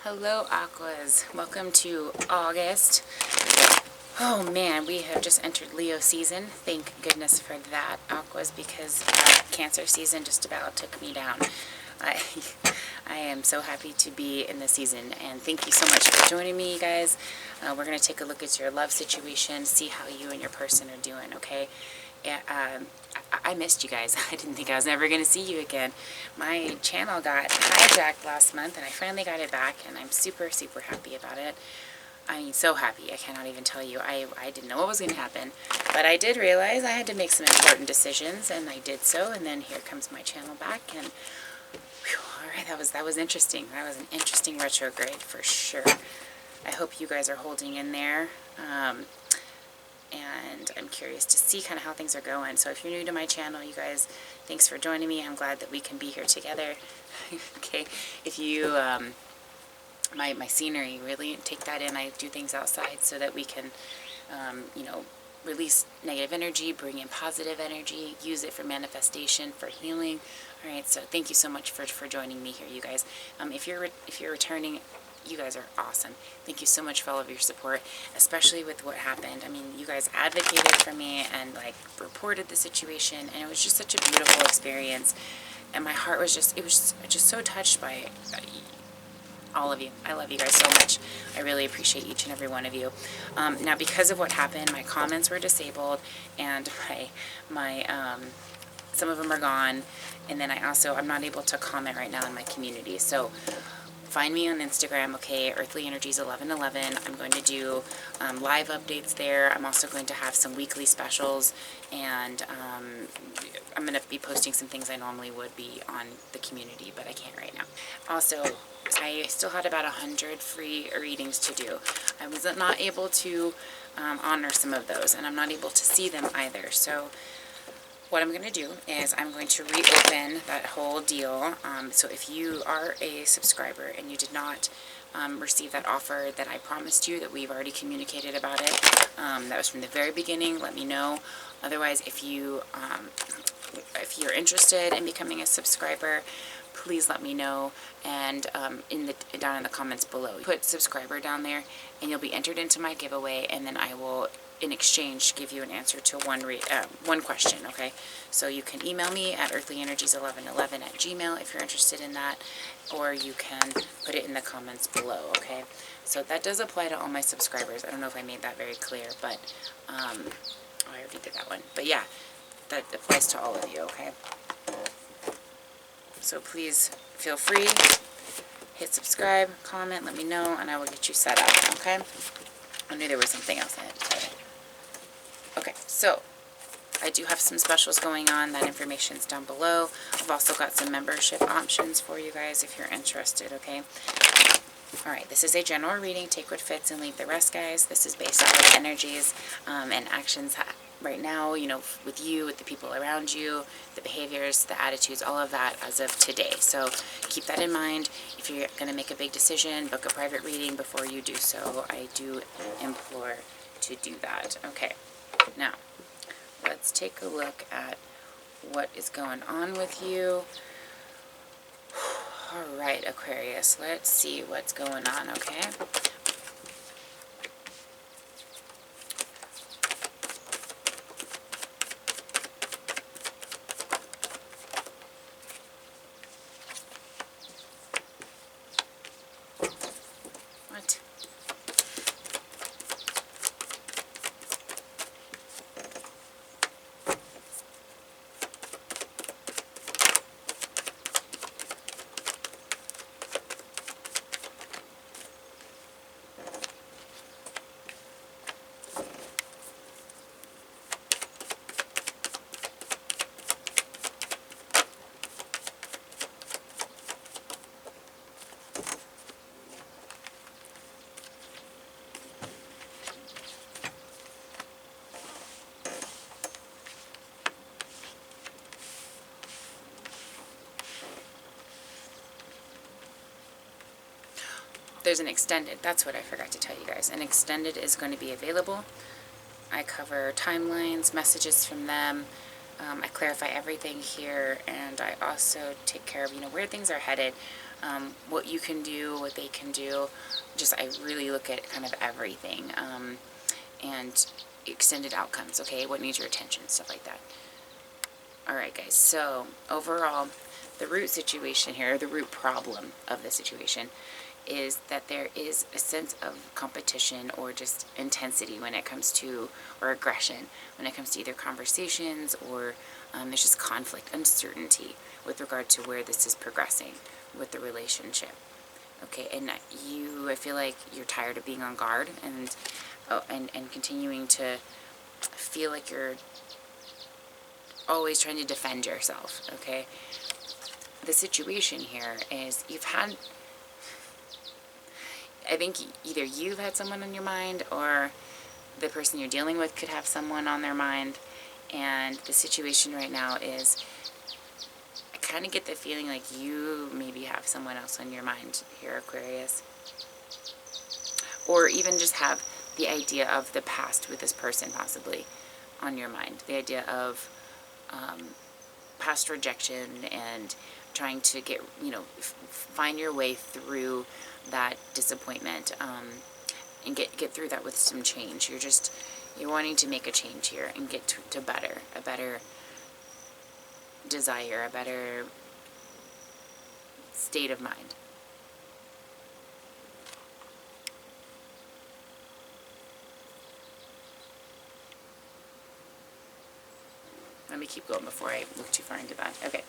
Hello, Aquas. Welcome to August. Oh man, we have just entered Leo season. Thank goodness for that, Aquas, because Cancer season just about took me down. I am so happy to be in this season, and thank you so much for joining me, you guys. We're going to take a look at your love situation, see how you and your person are doing, okay? I missed you guys. I didn't think I was never going to see you again. My channel got hijacked last month, and I finally got it back, and I'm super, super happy about it. I mean, so happy. I cannot even tell you. I didn't know what was going to happen, but I did realize I had to make some important decisions, and I did so, and then here comes my channel back, and whew, all right, that was interesting. That was an interesting retrograde for sure. I hope you guys are holding in there. And I'm curious to see kind of how things are going. So if you're new to my channel, you guys, thanks for joining me. I'm glad that we can be here together. Okay, if you, my scenery, really take that in. I do things outside so that we can, you know, release negative energy, bring in positive energy, use it for manifestation, for healing. All right, so thank you so much for joining me here, you guys. If you're returning, you guys are awesome. Thank you so much for all of your support, especially with what happened. I mean, you guys advocated for me and like reported the situation, and it was just such a beautiful experience. And my heart was just, it was just so touched by all of you. I love you guys so much. I really appreciate each and every one of you. Now, because of what happened, my comments were disabled, and my some of them are gone. And then I'm not able to comment right now in my community. So find me on Instagram, okay, Earthly Energies 1111. I'm going to do live updates there. I'm also going to have some weekly specials, and I'm going to be posting some things I normally would be on the community, but I can't right now. Also, I still had about 100 free readings to do. I was not able to honor some of those, and I'm not able to see them either. So what I'm going to do is I'm going to reopen that whole deal. So if you are a subscriber and you did not receive that offer that I promised you, that we've already communicated about it, that was from the very beginning, let me know. Otherwise, if you're interested in becoming a subscriber, please let me know, and down in the comments below, put subscriber down there, and you'll be entered into my giveaway, and then I will, in exchange, give you an answer to one question, okay? So you can email me at earthlyenergies1111@gmail if you're interested in that, or you can put it in the comments below, okay? So that does apply to all my subscribers. I don't know if I made that very clear, but I already did that one. But yeah, that applies to all of you, okay? So please feel free, hit subscribe, comment, let me know, and I will get you set up, okay? I knew there was something else I had to tell you. Okay, so I do have some specials going on. That information's down below. I've also got some membership options for you guys if you're interested, okay? Alright, this is a general reading. Take what fits and leave the rest, guys. This is based off of energies and actions right now, you know, with you, with the people around you, the behaviors, the attitudes, all of that as of today. So keep that in mind. If you're going to make a big decision, book a private reading before you do so. I do implore to do that. Okay, now let's take a look at what is going on with you. All right, Aquarius, let's see what's going on, okay? What? There's an extended, that's what I forgot to tell you guys. An extended is going to be available. I cover timelines, messages from them. I clarify everything here, and I also take care of, you know, where things are headed. what you can do, what they can do. Just, I really look at kind of everything, and extended outcomes, okay? What needs your attention, stuff like that. All right, guys, so overall, the root situation here, the root problem of the situation, is that there is a sense of competition or just intensity when it comes to, or aggression, when it comes to either conversations or there's just conflict, uncertainty with regard to where this is progressing with the relationship. Okay, and I feel like you're tired of being on guard and continuing to feel like you're always trying to defend yourself, okay? The situation here is I think either you've had someone on your mind or the person you're dealing with could have someone on their mind, and the situation right now is, I kind of get the feeling like you maybe have someone else on your mind here, Aquarius. Or even just have the idea of the past with this person possibly on your mind. The idea of past rejection and trying to get, find your way through that disappointment, and get through that with some change. You're wanting to make a change here and get to a better desire, a better state of mind. Let me keep going before I look too far into that. Okay,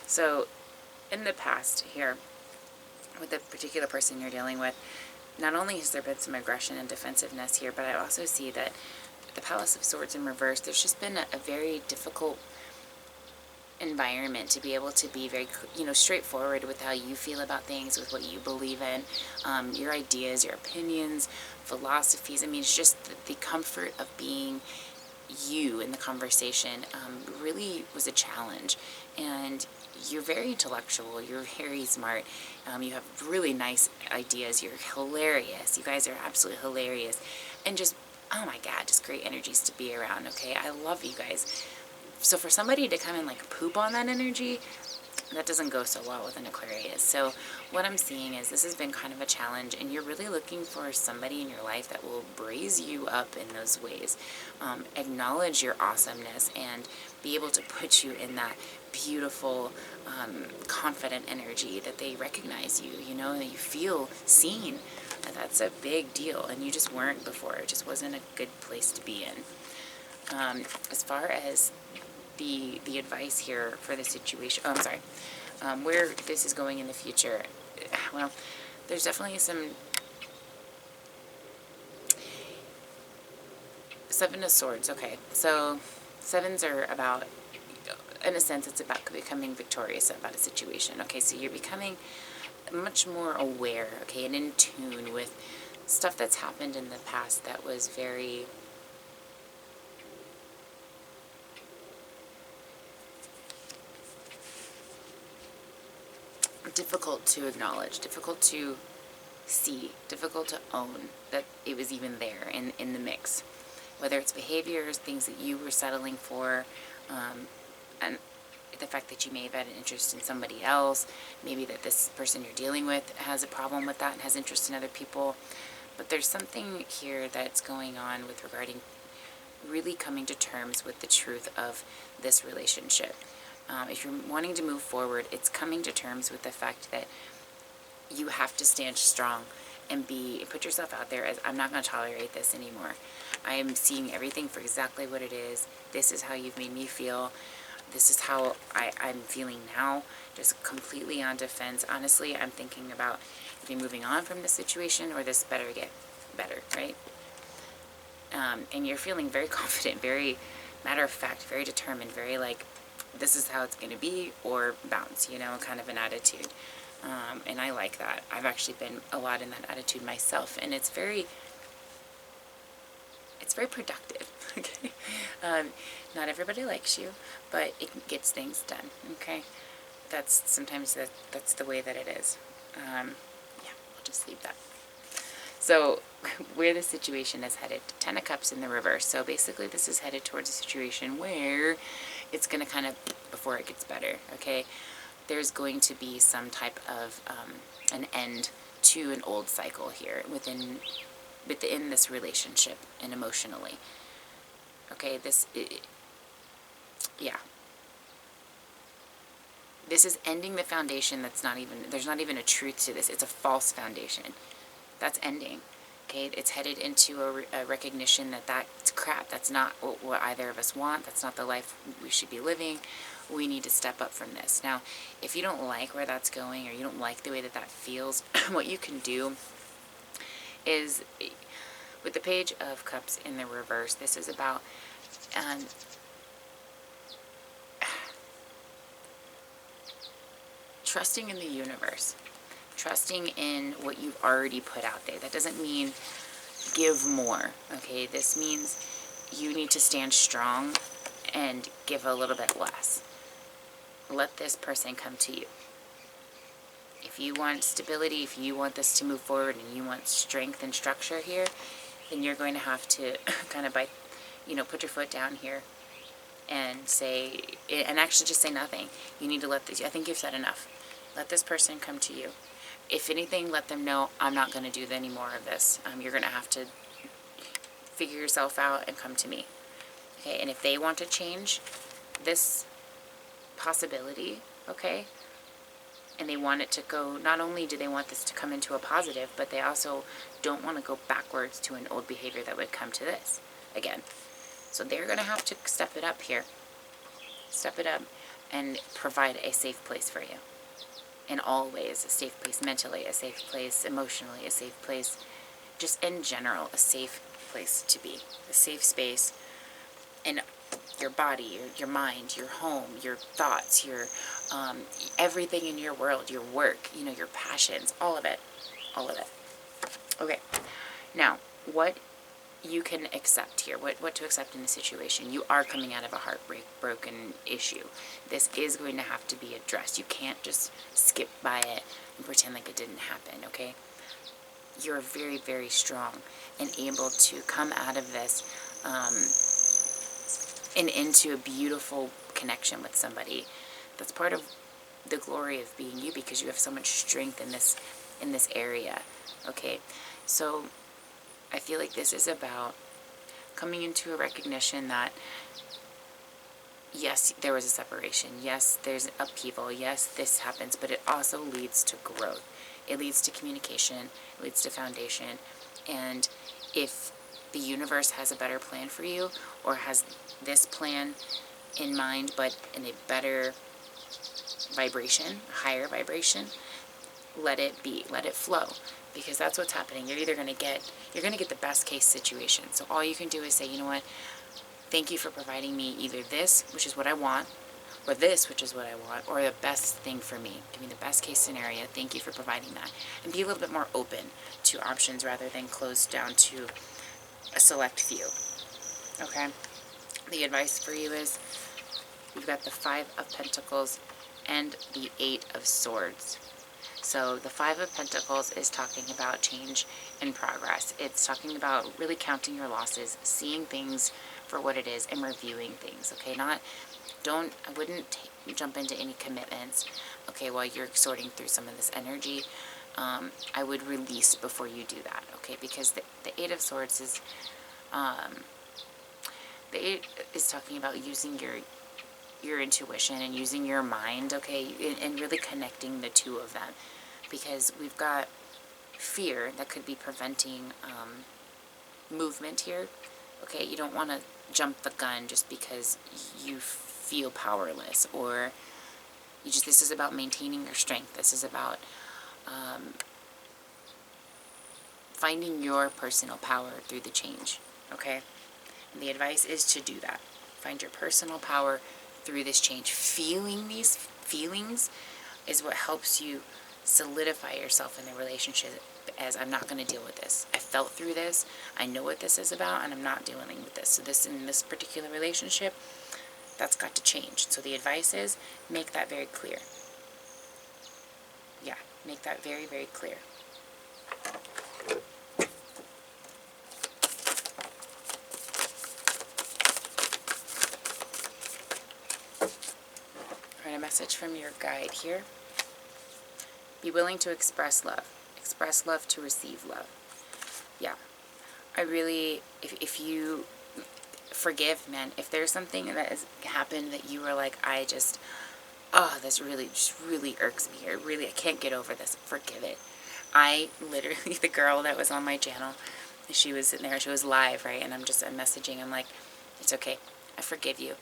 so in the past here, with the particular person you're dealing with, not only has there been some aggression and defensiveness here, but I also see that the Palace of Swords in reverse, there's just been a very difficult environment to be able to be very, straightforward with how you feel about things, with what you believe in, your ideas, your opinions, philosophies. I mean, it's just the comfort of being you in the conversation really was a challenge. And you're very intellectual, you're very smart, you have really nice ideas, you're hilarious, you guys are absolutely hilarious, and just, oh my god, just great energies to be around, okay? I love you guys. So for somebody to come and like poop on that energy, that doesn't go so well with an Aquarius. So what I'm seeing is this has been kind of a challenge, and you're really looking for somebody in your life that will raise you up in those ways, acknowledge your awesomeness, and be able to put you in that beautiful, confident energy that they recognize you, that you feel seen. And that's a big deal, and you just weren't before. It just wasn't a good place to be in. As far as the advice here for the situation, where this is going in the future, well, there's definitely some Seven of Swords. Okay, so sevens are about, in a sense, it's about becoming victorious about a situation. Okay, so you're becoming much more aware, okay, and in tune with stuff that's happened in the past that was very difficult to acknowledge, difficult to see, difficult to own that it was even there in the mix. Whether it's behaviors, things that you were settling for, and the fact that you may have had an interest in somebody else, maybe that this person you're dealing with has a problem with that and has interest in other people. But there's something here that's going on with regarding really coming to terms with the truth of this relationship. If you're wanting to move forward, it's coming to terms with the fact that you have to stand strong and put yourself out there as, I'm not going to tolerate this anymore. I am seeing everything for exactly what it is. This is how you've made me feel. This is how I'm feeling now, just completely on defense. Honestly, I'm thinking about either moving on from this situation or this better get better, right? And you're feeling very confident, very matter of fact, very determined, very like, this is how it's going to be, or bounce, kind of an attitude. And I like that. I've actually been a lot in that attitude myself, and it's very productive, okay? Not everybody likes you, but it gets things done, okay? Sometimes that's the way that it is. Yeah, I'll just leave that. So where the situation is headed, 10 of Cups in the reverse. So basically this is headed towards a situation where it's going to kind of, before it gets better, okay? there's going to be some type of an end to an old cycle here within this relationship and emotionally. Okay, yeah. This is ending the foundation there's not even a truth to this. It's a false foundation. That's ending. Okay, it's headed into a recognition that that's crap. That's not what either of us want. That's not the life we should be living. We need to step up from this. Now, if you don't like where that's going, or you don't like the way that feels, what you can do is, with the Page of Cups in the reverse, this is about trusting in the universe, trusting in what you've already put out there. That doesn't mean give more, okay? This means you need to stand strong and give a little bit less. Let this person come to you. If you want stability, if you want this to move forward, and you want strength and structure here, then you're going to have to kind of put your foot down here and say, and actually just say nothing. You need to let this, I think you've said enough. Let this person come to you. If anything, let them know, I'm not going to do any more of this. You're going to have to figure yourself out and come to me. Okay, and if they want to change this possibility, okay, and they want it to go, not only do they want this to come into a positive, but they also don't want to go backwards to an old behavior that would come to this again. So they're going to have to step it up here. Step it up and provide a safe place for you. In all ways, a safe place mentally, a safe place emotionally, a safe place, just in general, a safe place to be. A safe space in your body, your mind, your home, your thoughts, your everything in your world, your work, your passions, all of it. All of it. Okay. Now, what you can accept here, what to accept in the situation. You are coming out of a broken issue. This is going to have to be addressed. You can't just skip by it and pretend like it didn't happen, okay? You're very, very strong and able to come out of this and into a beautiful connection with somebody. That's part of the glory of being you, because you have so much strength in this area, okay? So I feel like this is about coming into a recognition that, yes, there was a separation. Yes, there's upheaval. Yes, this happens, but it also leads to growth. It leads to communication. It leads to foundation. And if the universe has a better plan for you, or has this plan in mind, but in a better vibration, higher vibration, let it be. Let it flow. Because that's what's happening. You're going to get the best case situation. So all you can do is say, you know what, thank you for providing me either this, which is what I want, or this, which is what I want, or the best thing for me. Give me the best case scenario. Thank you for providing that. And be a little bit more open to options rather than closed down to a select few. Okay? The advice for you is, we've got the 5 of Pentacles and the 8 of Swords. So the 5 of Pentacles is talking about change and progress. It's talking about really counting your losses, seeing things for what it is, and reviewing things, okay? I wouldn't jump into any commitments, okay, while you're sorting through some of this energy. I would release before you do that, okay? Because the 8 of Swords is, the 8 is talking about using your intuition and using your mind, okay, and really connecting the two of them, because we've got fear that could be preventing movement here, okay? You don't want to jump the gun just because you feel powerless, or this is about maintaining your strength. This is about finding your personal power through the change, okay? And the advice is to do that. Find your personal power through this change. Feeling these feelings is what helps you solidify yourself in the relationship as, I'm not going to deal with this. I felt through this. I know what this is about, and I'm not dealing with this. So this, in this particular relationship, that's got to change. So the advice is, make that very clear. Yeah, make that very, very clear. Alright, message from your guide here. Be willing to express love. Express love to receive love. Yeah. I really, if you forgive, man, if there's something that has happened that you were like, I just, oh, this really, just really irks me. I can't get over this. Forgive it. I literally, the girl that was on my channel, she was sitting there, she was live, right? And I'm messaging, I'm like, it's okay. I forgive you.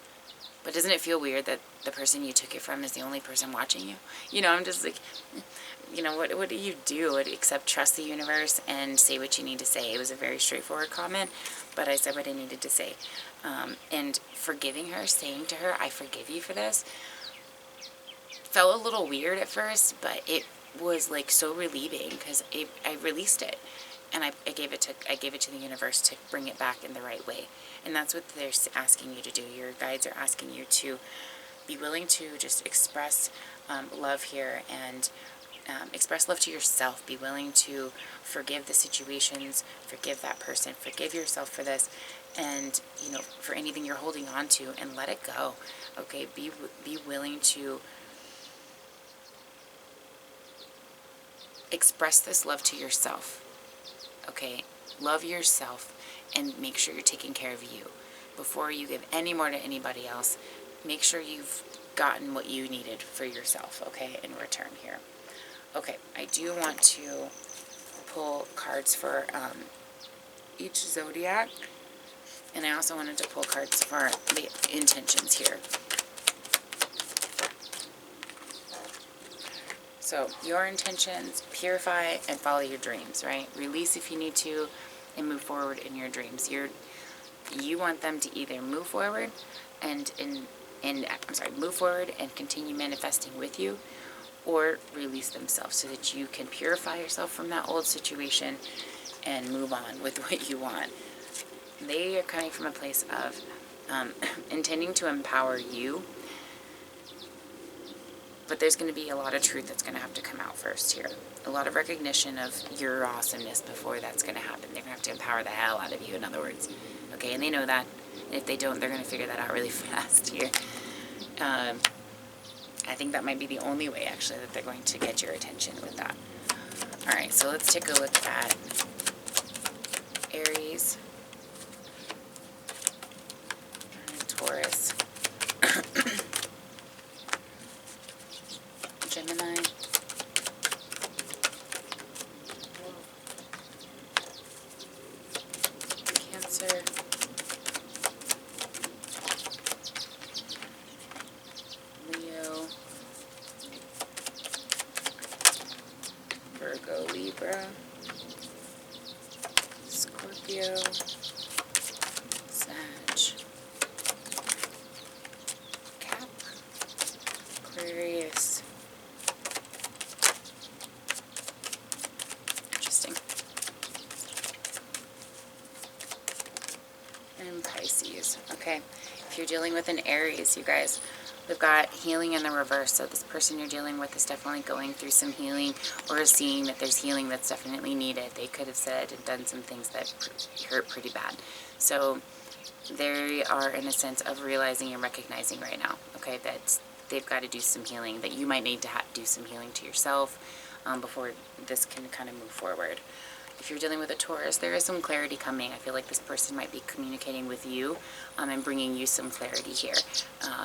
But doesn't it feel weird that the person you took it from is the only person watching you? You know, I'm just like, you know, what do you do except trust the universe and say what you need to say? It was a very straightforward comment, but I said what I needed to say. And forgiving her, saying to her, I forgive you for this, felt a little weird at first, but it was like so relieving because I released it. And I gave it to the universe to bring it back in the right way. And that's what they're asking you to do. Your guides are asking you to be willing to just express love here and express love to yourself. Be willing to forgive the situations, forgive that person, forgive yourself for this, and, you know, for anything you're holding on to, and let it go. Okay, be willing to express this love to yourself. Okay, love yourself and make sure you're taking care of you. Before you give any more to anybody else, make sure you've gotten what you needed for yourself, okay, in return here. Okay, I do want to pull cards for each zodiac, and I also wanted to pull cards for the intentions here. So, your intentions, purify and follow your dreams, right? Release if you need to, and move forward in your dreams. You want them to either move forward and move forward and continue manifesting with you, or release themselves so that you can purify yourself from that old situation and move on with what you want. They are coming from a place of intending to empower you. But there's going to be a lot of truth that's going to have to come out first here. A lot of recognition of your awesomeness before that's going to happen. They're going to have to empower the hell out of you, in other words. Okay, and they know that. And if they don't, they're going to figure that out really fast here. I think that might be the only way, actually, that they're going to get your attention with that. Alright, so let's take a look at Aries, Taurus, Gemini, Cancer, Leo, Virgo, Libra, Scorpio, Sag, Cap, Aquarius. Interesting. And Pisces. Okay. If you're dealing with an Aries, you guys, we've got healing in the reverse. So this person you're dealing with is definitely going through some healing, or is seeing that there's healing that's definitely needed. They could have said and done some things that hurt pretty bad. So they are in a sense of realizing and recognizing right now, okay, that they've got to do some healing, that you might need to do some healing to yourself before this can kind of move forward. If you're dealing with a Taurus, there is some clarity coming. I feel like this person might be communicating with you and bringing you some clarity here.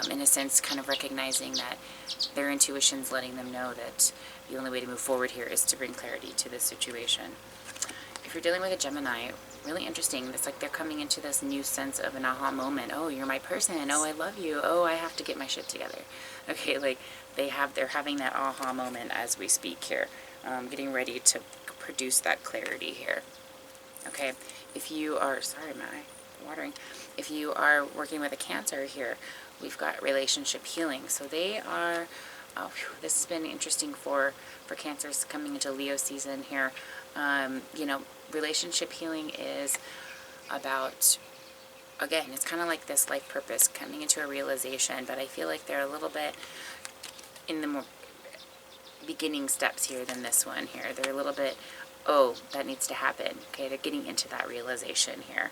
In a sense, kind of recognizing that their intuition's letting them know that the only way to move forward here is to bring clarity to this situation. If you're dealing with a Gemini, really interesting. It's like they're coming into this new sense of an aha moment. Oh, you're my person. Oh, I love you. Oh, I have to get my shit together. Okay, like they're having that aha moment as we speak here, getting ready to produce that clarity here. Okay, if you are, sorry, my watering. If you are working with a Cancer here, we've got relationship healing. So they are, oh, whew, this has been interesting for Cancers coming into Leo season here. You know, relationship healing is about, again, it's kind of like this life purpose coming into a realization, but I feel like they're a little bit in the more beginning steps here than this one here. They're a little bit, oh, that needs to happen. Okay, they're getting into that realization here.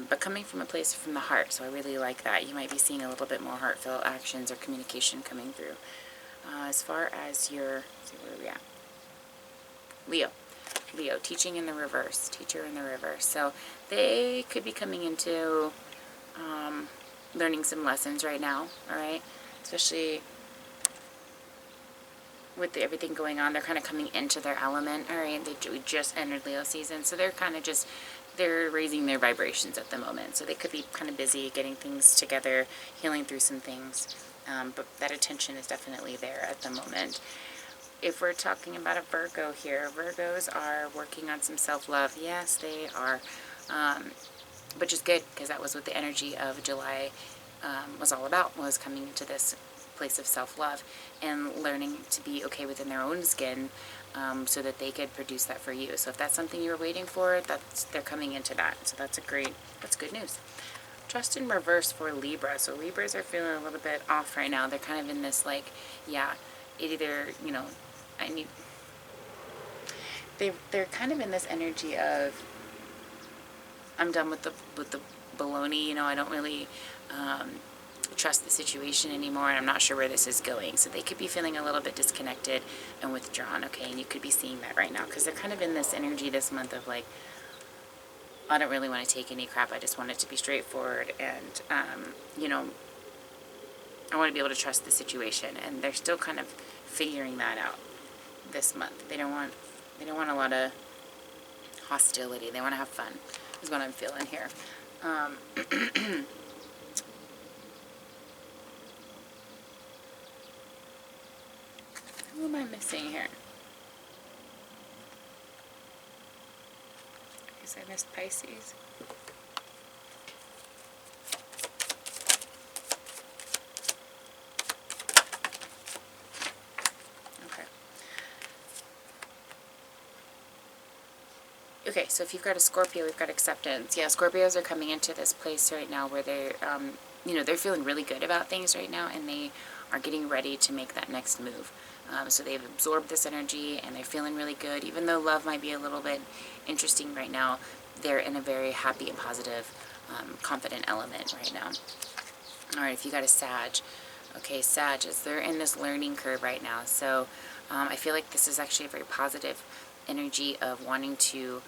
but coming from a place from the heart. So I really like that. You might be seeing a little bit more heartfelt actions or communication coming through. As far as your, let's see, where are we at? Leo, teaching in the reverse, teacher in the reverse. So they could be coming into learning some lessons right now, all right? Especially with everything going on, they're kind of coming into their element, all right? We just entered Leo season, so they're kind of just, they're raising their vibrations at the moment. So they could be kind of busy getting things together, healing through some things, but that attention is definitely there at the moment. If we're talking about a Virgo here, Virgos are working on some self-love. Yes, they are, which is good, because that was what the energy of July was all about, was coming into this place of self-love and learning to be okay within their own skin, so that they could produce that for you. So if that's something you were waiting for, they're coming into that. So that's good news. Trust in reverse for Libra. So Libras are feeling a little bit off right now. They're kind of in this like, yeah, either, you know, they're kind of in this energy of, I'm done with the baloney, you know, I don't really trust the situation anymore, and I'm not sure where this is going. So they could be feeling a little bit disconnected and withdrawn, okay? And you could be seeing that right now, because they're kind of in this energy this month of like, I don't really want to take any crap, I just want it to be straightforward, and you know, I want to be able to trust the situation. And they're still kind of figuring that out this month. They don't want a lot of hostility. They want to have fun, is what I'm feeling here. Who am I missing here? I guess I missed Pisces. Okay, so if you've got a Scorpio, we've got acceptance. Yeah, Scorpios are coming into this place right now where they're, you know, they're feeling really good about things right now, and they are getting ready to make that next move. So they've absorbed this energy, and they're feeling really good. Even though love might be a little bit interesting right now, they're in a very happy and positive, confident element right now. All right, if you got a Sag, okay, Sagittarius, they're in this learning curve right now. So I feel like this is actually a very positive energy of wanting to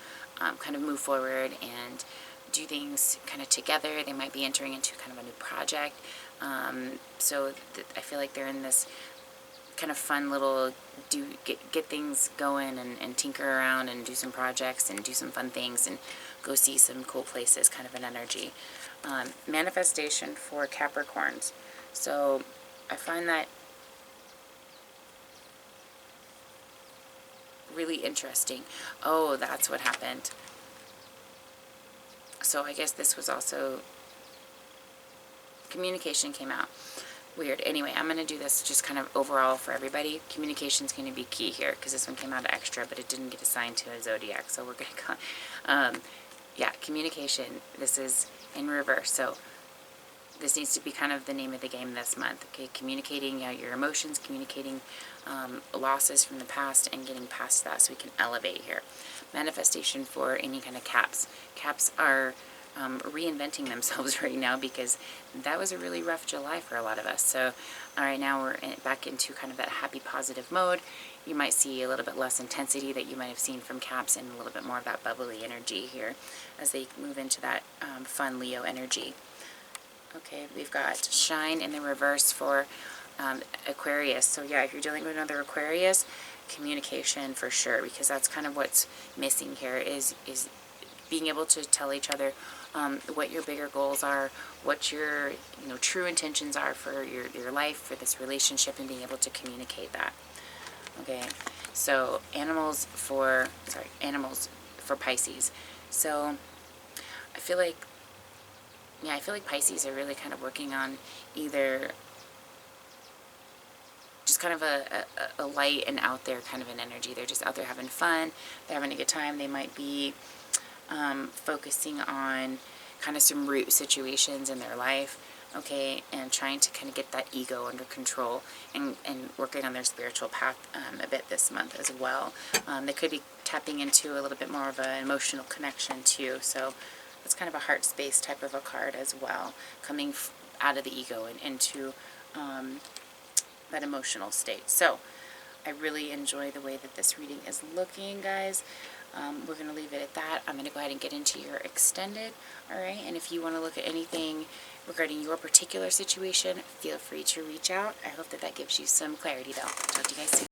kind of move forward and do things kind of together. They might be entering into kind of a new project. So I feel like they're in this kind of fun little get things going and tinker around and do some projects and do some fun things and go see some cool places, kind of an energy. Manifestation for Capricorns. So I find that really interesting. Oh, that's what happened. So I guess this was also, communication came out. Weird. Anyway, I'm going to do this just kind of overall for everybody. Communication is going to be key here, because this one came out extra, but it didn't get assigned to a Zodiac. So we're going to, yeah, communication. This is in reverse. So this needs to be kind of the name of the game this month. Okay, communicating your emotions, communicating losses from the past, and getting past that so we can elevate here. Manifestation for any kind of caps. Caps are reinventing themselves right now, because that was a really rough July for a lot of us. So all right, now we're back into kind of that happy, positive mode. You might see a little bit less intensity that you might have seen from caps, and a little bit more of that bubbly energy here as they move into that fun Leo energy. Okay, we've got shine in the reverse for Aquarius. So yeah, if you're dealing with another Aquarius, communication for sure, because that's kind of what's missing here, is being able to tell each other what your bigger goals are, what your true intentions are for your life, for this relationship, and being able to communicate that. Okay, so animals for Pisces. So I feel like Pisces are really kind of working on either just kind of a light and out there kind of an energy. They're just out there having fun. They're having a good time. They might be focusing on kind of some root situations in their life, okay, and trying to kind of get that ego under control, and working on their spiritual path a bit this month as well. They could be tapping into a little bit more of an emotional connection too, so It's kind of a heart space type of a card as well, coming out of the ego and into that emotional state. So I really enjoy the way that this reading is looking, guys. We're going to leave it at that. I'm going to go ahead and get into your extended, all right? And if you want to look at anything regarding your particular situation, feel free to reach out. I hope that that gives you some clarity, though. Talk to you guys soon.